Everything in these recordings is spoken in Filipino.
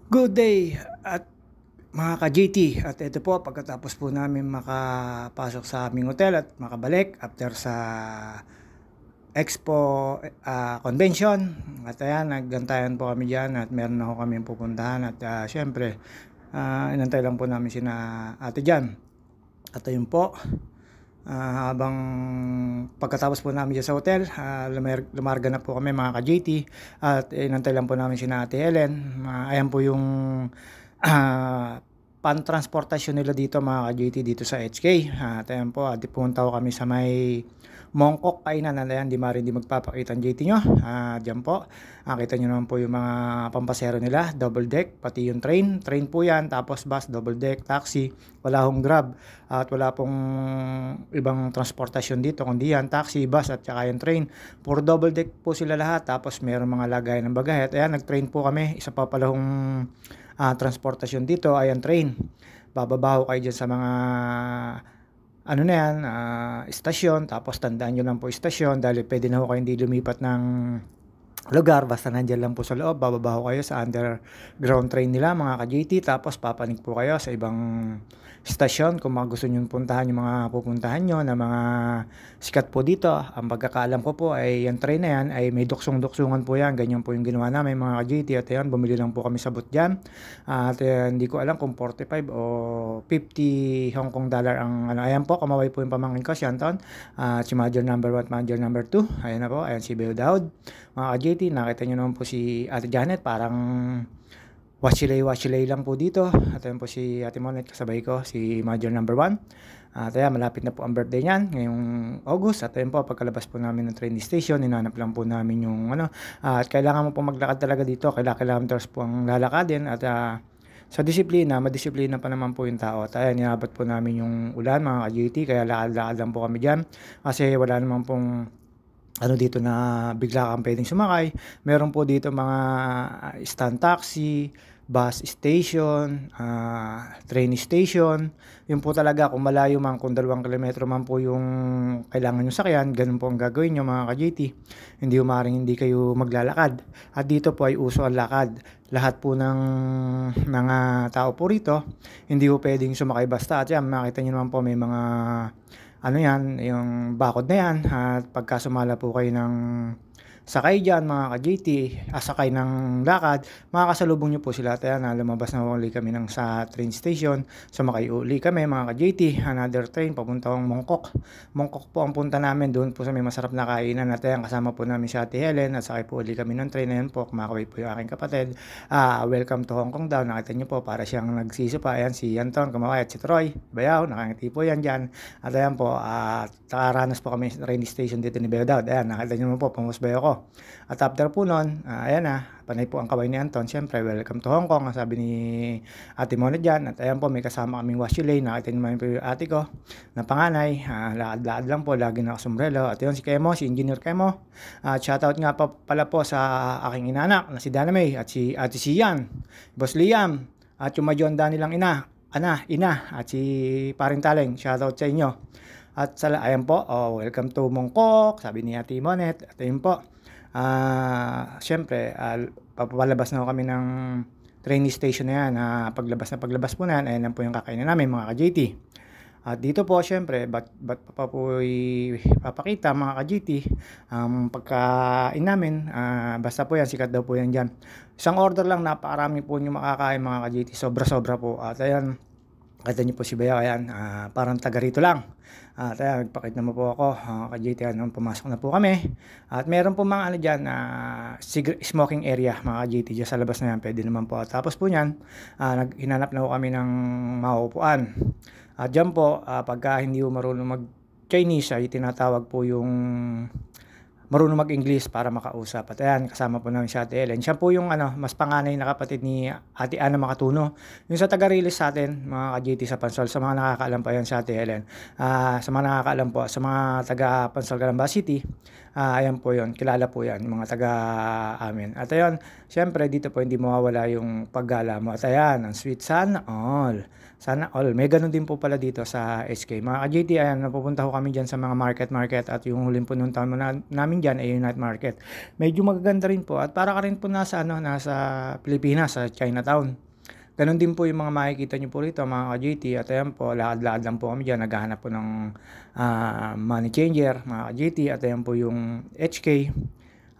Good day at mga ka-JT, at ito po pagkatapos po namin makapasok sa aming hotel at makabalik after sa Expo Convention. At ayan, naggantayan po kami dyan at meron ako kami pupuntahan at syempre inantay lang po namin sina ate dyan. At ayun po, habang pagkatapos po namin dyan sa hotel, lumarga na po kami mga ka-JT at inantay lang po namin sina ate Helen. Ayan po yung pantransportasyon nila dito mga ka-JT dito sa HK. At ayan po, pumunta ko kami sa may Mongkok kainan. Ayan, di maaaring di magpapakita ang JT nyo. Diyan po, kita nyo naman po yung mga pampasero nila, double deck, pati yung train po yan, tapos bus, double deck, taxi, wala hong grab at wala pong ibang transportasyon dito kundi yan, taxi, bus at saka yung train. Puro double deck po sila lahat, tapos meron mga lagay ng bagahe. At ayan, nag-train po kami, isa pa pala hong transportasyon dito ay ang train. Bababaho kayo dyan sa mga ano na yan, istasyon, tapos tandaan nyo lang po istasyon dahil pwede na ho kayo hindi lumipat ng lugar, basta nandyan lang po sa loob. Bababaho kayo sa underground train nila mga ka-JT, tapos papanik po kayo sa ibang stasyon kung mga gusto nyo puntahan yung mga pupuntahan nyo na mga sikat po dito. Ang pagkakaalam ko po ay yung train na yan ay may duksong-duksungan po yan, ganyan po yung ginawa namin mga ka-JT. At yan, bumili lang po kami sa booth dyan at hindi ko alam kung 45 o 50 Hong Kong dollar ang ano. Ayan po, kamaway po yung pamangkin ko si Anton, si Major number 1, Major number 2, ayan na po, ayan si Beo Daud mga ka-JT. Nakita nyo naman po si Ate Janet, parang wachilay lang po dito. At ayan po si Ate Monet, kasabay ko, si Major number 1. At ayan, malapit na po ang birthday niyan ngayong August. At ayan po, pagkalabas po namin ng train station, hinanap lang po namin yung ano. At kailangan mo po maglakad talaga dito, kailangan kilometers po ang lalakadin. At sa disiplina, madisiplina pa naman po yung tao. At ayan, inabot po namin yung ulan mga ka-JT, kaya lakad-lakad lang po kami dyan. Kasi wala naman pong ano dito na bigla kang pwedeng sumakay. Meron po dito mga stand taxi, bus station, train station. Yun po talaga, kung malayo man, kung 2 kilometro man po yung kailangan nyo sakyan, ganun po ang gagawin nyo mga ka-JT. Hindi umaring hindi kayo maglalakad. At dito po ay uso ang lakad. Lahat po ng mga tao po rito, hindi po pwedeng sumakay basta. At yan, makita nyo naman po may mga ano yan, yung bakod na yan. At pagka sumala po kayo ng sakay dyan mga ka-JT, sakay ng lakad, makakasalubong nyo po sila. At ayan, lumabas na uli kami sa train station, sumakay uli kami mga ka-JT, another train papuntang Mongkok. Mongkok po ang punta namin, doon po sa may masarap na kainan. At ayan, kasama po namin si Ate Helen at sakay po uli kami ng train na yan po. Kumakaway po yung aking kapatid. Welcome to Hong Kong daw, nakita nyo po para siyang nagsisipa. Ayan si Anton kumakaway at si Troy Bayaw, nakangiti po yan dyan. At ayan po, nakaranas po kami sa train station dito ni Beo Daud. Ayan, nakita nyo naman po, pumusbay ako. At after po nun, ayan na, panay po ang kaway ni Anton. Siyempre, welcome to Hong Kong, sabi ni Ate Mona dyan. At ayan po, may kasama kaming washulay. Nakita naman po yung ate ko na panganay. Lakad-lakad lang po, lagi nakasombrelo. At yun si Kemo, si Engineer Kemo. At shoutout nga pa pala po sa aking inanak na si Dana May at si Ate Sian, Boss Liam, at yung Majonda nilang ina, at si Paring Taleng. Shoutout sa inyo. At ayan po, welcome to Mongkok, sabi ni Ate Monet. At ayun po, syempre, papalabas na kami ng train station na yan. Paglabas po na yan, ayan lang po yung kakainin namin mga ka-JT. At dito po, syempre, ba't pa po papakita mga ka-JT ang pagkain namin. Basta po yan, sikat daw po yan dyan. Isang order lang, napakarami po nyo makakain mga ka-JT. Sobra-sobra po. At ayan, kita nyo po si Bayaw, ayan, parang taga rito lang. At ayan, nagpakita naman po ako, ka-JT, pumasok na po kami. At meron po mga ano dyan, smoking area mga ka-JT, dyan sa labas na yan, pwede naman po. At tapos po nyan, hinanap na po kami ng maupuan. At dyan po, pagka hindi po marunong mag-Chinese, ay tinatawag po yung marunong mag-English para makausap. At ayan, kasama po namin si Ate Ellen. Siya po yung mas panganay na kapatid ni Ate Ana Makatuno. Yung sa taga-release sa atin, mga ka-JT sa Pansol, sa mga nakakaalam pa yan si Ate Ellen. Sa mga nakakaalam po, sa mga taga-Pansol Calamba City, Ayan po yun, kilala po yan, yung mga taga amin. At ayun, syempre dito po hindi mawawala yung paggala mo. At ayan, ang sweet, sana all. Sana all. May ganun din po pala dito sa SK. Mga ka-JT, ayan, napupunta ko kami dyan sa mga market at yung huling pununtahan namin dyan ay yung night market. Medyo magaganda rin po at para ka rin po nasa Pilipinas, sa Chinatown. Ganon din po yung mga makikita nyo po rito mga ka-JT at ayan po, lakad-lakad lang po kami dyan, naghahanap po ng money changer mga ka-JT at ayan po yung HK.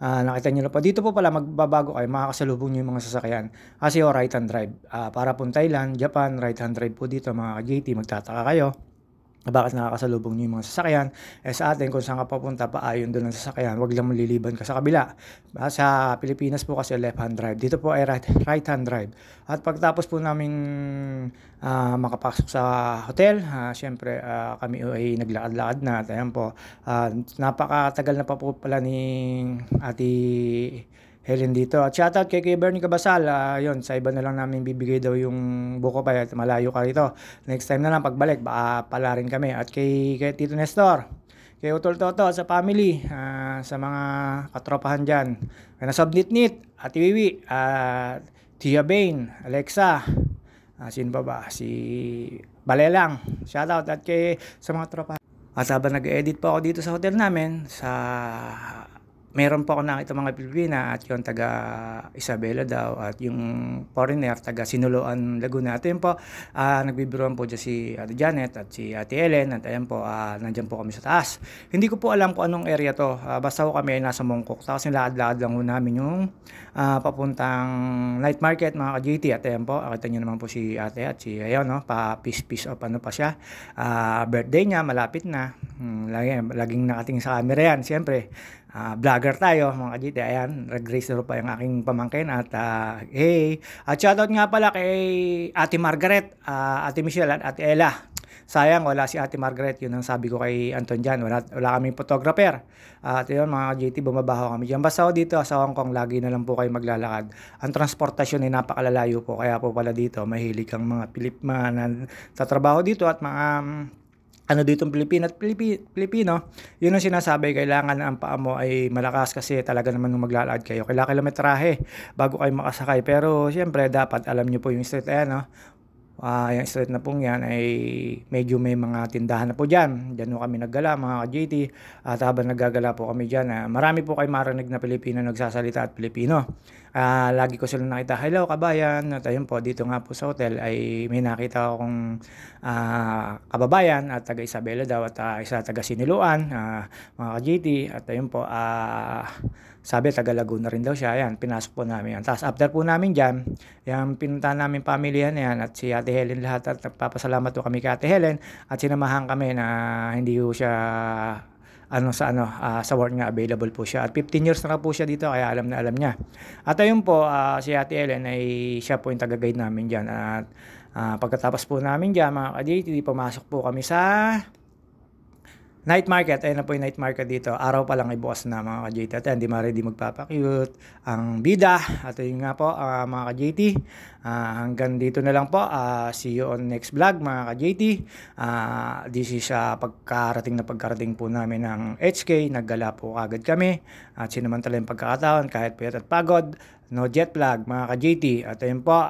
Nakita nyo na po, dito po pala magbabago kayo, makakasalubong nyo yung mga sasakyan kasi right hand drive. Para po Thailand, Japan, right hand drive po dito mga ka-JT, magtataka kayo bakit nakakasalubong nyo yung mga sasakyan. Sa atin, kung saan ka papunta, paayon doon ang sasakyan, wag lang maliliban ka sa kabila. Sa Pilipinas po kasi left hand drive, dito po ay right hand drive. At pagtapos po namin makapasok sa hotel, syempre kami ay naglakad-lakad na at ayan po, napakatagal na pa po pala ni Ate Helen dito. At shoutout kay Bernie Cabasal. Yun, sa iba na lang namin bibigay daw yung buko pa at malayo ka rito. Next time na lang pagbalik, baka pala rin kami. At kay Tito Nestor, kay Utol Toto, sa family, sa mga katropahan dyan. Kaya nasabnit-nit, Ate Wiwi, Tia Bain, Alexa, sino pa ba? Si Balelang. Shoutout at kay sa mga tropa. At habang nag-edit po ako dito sa hotel namin, meron po ako nakita mga Pilipina at yung taga Isabela daw at yung foreigner taga Sinuloan, Laguna. At yun po, nagbibiruan po dyan si Ate Janet at si Ate Ellen at ayan po, nandyan po kami sa taas. Hindi ko po alam kung anong area to, basta ko kami ay nasa Mongkok. Tapos nilakad-lakad lang ho namin yung papuntang night market mga ka-JT. At ayan po, kita nyo naman po si Ate at si ayun, no, pa piece of ano pa siya. Birthday niya, malapit na. Laging nakatingin sa camera yan, siyempre. Vlogger tayo mga ka-JT. Ayan, nag-grace na pa yung aking pamangkin at hey, at shoutout nga pala kay Ate Margaret, Ate Michelle at Ate Ella. Sayang wala si Ate Margaret, yun ang sabi ko kay Anton dyan, wala kaming photographer. At yun mga ka-JT, bumabaho kami dyan. Basta dito sa Hong Kong, lagi na lang po kayo maglalakad. Ang transportasyon ay napakalalayo po, kaya po pala dito mahilig ang mga tatrabaho dito at mga dito Pilipino, yun ang sinasabi, kailangan ang paa mo ay malakas kasi talaga naman nung maglalakad kayo, kailangan kilometrahe bago kayo makasakay. Pero siyempre dapat alam nyo po yung street, ayan, no? Yung street na pong yan ay medyo may mga tindahan na po dyan. Dyan po kami naggala mga ka-JT. At habang naggagala po kami dyan, marami po kayo marinig na Pilipino nagsasalita at Pilipino. Lagi ko sila nakita, hello kabayan. At ayun po, dito nga po sa hotel ay may nakita akong kababayan at taga Isabela daw at isa taga Siniluan, mga ka-JT. At ayun po, sabi taga Laguna rin daw siya. Ayan, pinasok po namin yan. Tapos after po namin dyan, yung pinuntahan namin pamilya na yan at si Ate Helen lahat, at nagpapasalamat po kami kay Ate Helen at sinamahan kami na hindi po siya sa work nga available po siya. At 15 years na po siya dito, kaya alam na alam niya. At ayun po, si Ate Helen ay siya po yung taga-guide namin dyan. At pagkatapos po namin dyan mga ka-JT, pumasok po kami sa night market. Ayun na po yung night market dito. Araw pa lang ay bukas na mga ka-JT. At hindi ma-ready magpapakyut ang bida. At yun nga po mga ka-JT. Hanggang dito na lang po. See you on next vlog mga ka-JT. This is pagkarating po namin ng HK. Naggala po agad kami. At sinamantala yung pagkakataon kahit puyat at pagod. No jet lag mga ka-JT. At ayun po,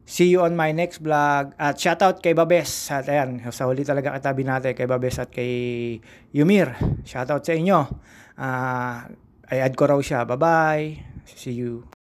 see you on my next vlog. At shoutout kay Babes. At ayan, sa huli talaga kita binate kay Babes at kay Yumir. Shoutout sa inyo. I-add ko raw siya. Bye-bye. See you.